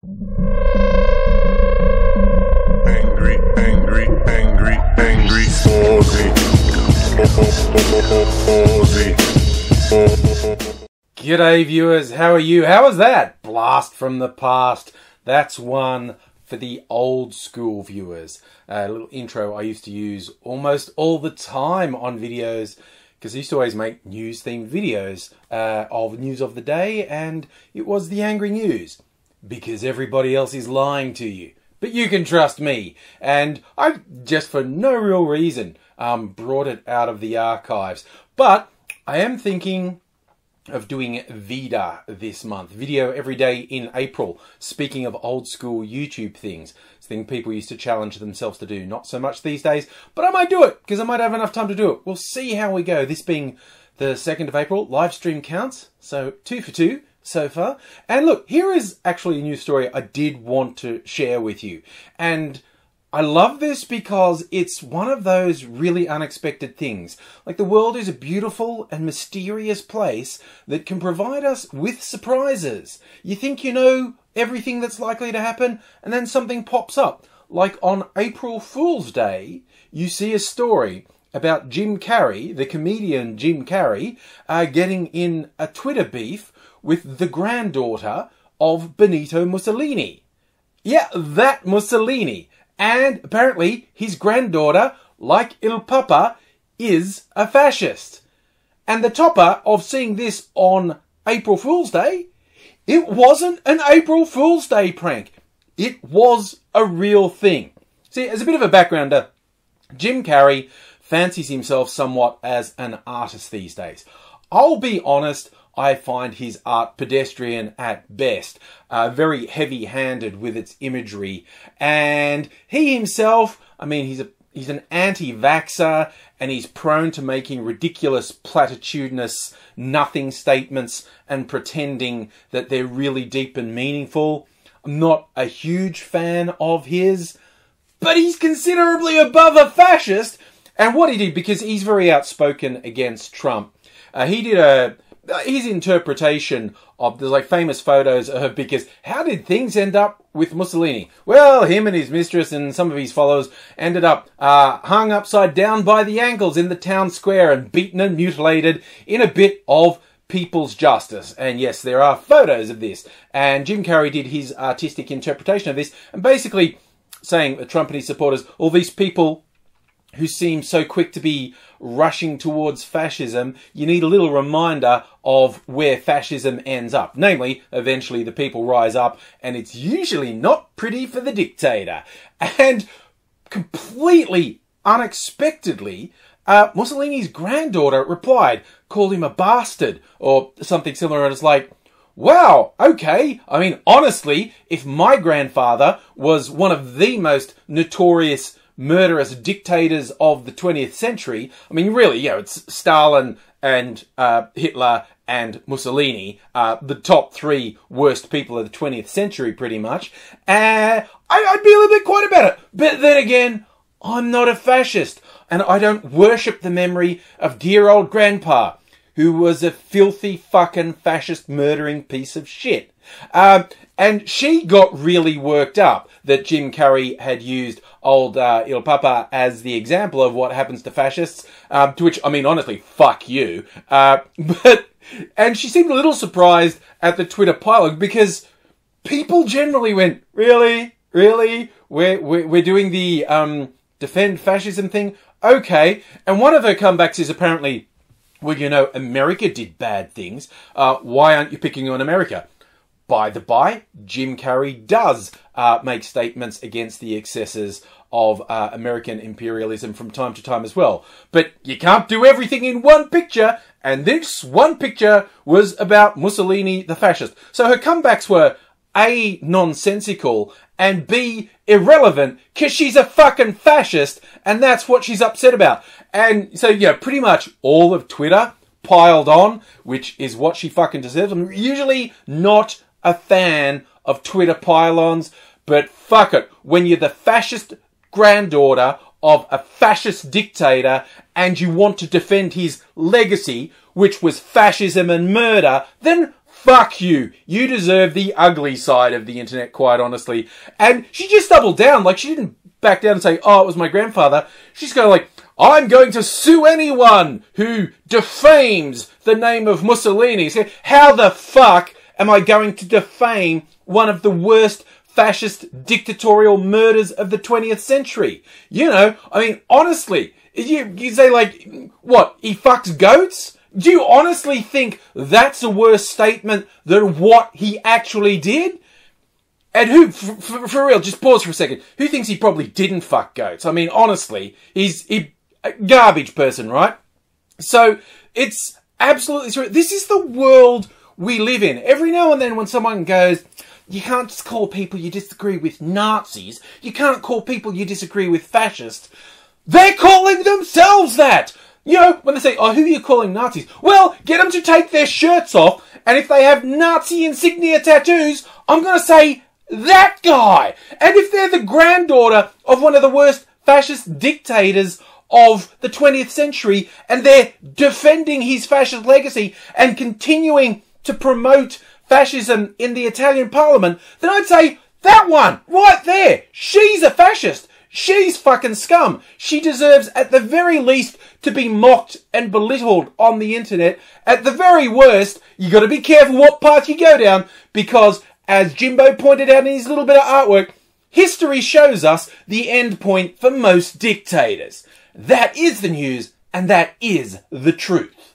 Angry Aussie. G'day viewers, how are you? How was that? Blast from the past. That's one for the old school viewers. A little intro I used to use almost all the time on videos because I used to always make news themed videos of news of the day, and it was the angry news because everybody else is lying to you. But you can trust me. And I, just for no real reason, brought it out of the archives. But I am thinking of doing VIDA this month. Video every day in April. Speaking of old school YouTube things. It's a thing people used to challenge themselves to do. Not so much these days, but I might do it because I might have enough time to do it. We'll see how we go. This being the 2nd of April, live stream counts. So 2 for 2. So far. And look, here is actually a news story I did want to share with you. And I love this because it's one of those really unexpected things. Like, the world is a beautiful and mysterious place that can provide us with surprises. You think you know everything that's likely to happen, and then something pops up. Like on April Fool's Day, you see a story about Jim Carrey, the comedian Jim Carrey, getting in a Twitter beef with the granddaughter of Benito Mussolini. Yeah, that Mussolini. And apparently his granddaughter, like Il Papa, is a fascist. And the topper of seeing this on April Fool's Day, it wasn't an April Fool's Day prank. It was a real thing. See, as a bit of a backgrounder, Jim Carrey fancies himself somewhat as an artist these days. I'll be honest, I find his art pedestrian at best, very heavy-handed with its imagery. And he himself, I mean, he's an anti-vaxxer, and he's prone to making ridiculous, platitudinous, nothing statements and pretending that they're really deep and meaningful. I'm not a huge fan of his, but he's considerably above a fascist. And what he did, because he's very outspoken against Trump, he did his interpretation of, there's like famous photos of, because how did things end up with Mussolini? Well, him and his mistress and some of his followers ended up hung upside down by the ankles in the town square and beaten and mutilated in a bit of people's justice. And yes, there are photos of this. And Jim Carrey did his artistic interpretation of this, and basically saying that Trump and his supporters, all these people who seem so quick to be rushing towards fascism, you need a little reminder of where fascism ends up. Namely, eventually the people rise up, and it's usually not pretty for the dictator. And completely unexpectedly, Mussolini's granddaughter replied, called him a bastard, or something similar, and it's like, wow, okay. I mean, honestly, if my grandfather was one of the most notorious murderous dictators of the 20th century. I mean, really, you know, it's Stalin and Hitler and Mussolini, the top 3 worst people of the 20th century, pretty much. I'd be a little bit quiet about it. But then again, I'm not a fascist, and I don't worship the memory of dear old grandpa, who was a filthy fucking fascist murdering piece of shit. And she got really worked up that Jim Carrey had used old Il Papa as the example of what happens to fascists, to which, I mean, honestly, fuck you. And she seemed a little surprised at the Twitter pile, because people generally went, really? Really? We're doing the defend fascism thing? Okay. And one of her comebacks is apparently, well, you know, America did bad things. Why aren't you picking on America? By the by, Jim Carrey does make statements against the excesses of American imperialism from time to time as well. But you can't do everything in one picture, and this one picture was about Mussolini the fascist. So her comebacks were A, nonsensical, and B, irrelevant, because she's a fucking fascist, and that's what she's upset about. And so, yeah, pretty much all of Twitter piled on, which is what she fucking deserves. I'm usually not a fan of Twitter pylons, but fuck it. When you're the fascist granddaughter of a fascist dictator and you want to defend his legacy, which was fascism and murder, then fuck you. You deserve the ugly side of the internet, quite honestly. And she just doubled down. Like, she didn't back down and say, oh, it was my grandfather. She's going like, I'm going to sue anyone who defames the name of Mussolini. So how the fuck am I going to defame one of the worst fascist dictatorial murders of the 20th century? You know, I mean, honestly, you say like, what, he fucks goats? Do you honestly think that's a worse statement than what he actually did? And who, for real, just pause for a second, who thinks he probably didn't fuck goats? I mean, honestly, he's a garbage person, right? So, it's absolutely true. This is the world we live in. Every now and then when someone goes, you can't just call people you disagree with Nazis, you can't call people you disagree with fascists, they're calling themselves that! You know, when they say, oh, who are you calling Nazis? Well, get them to take their shirts off, and if they have Nazi insignia tattoos, I'm going to say, that guy! And if they're the granddaughter of one of the worst fascist dictators of the 20th century, and they're defending his fascist legacy and continuing to promote fascism in the Italian parliament, then I'd say, that one, right there, she's a fascist. She's fucking scum. She deserves, at the very least, to be mocked and belittled on the internet. At the very worst, you got to be careful what path you go down, because, as Jimbo pointed out in his little bit of artwork, history shows us the end point for most dictators. That is the news, and that is the truth.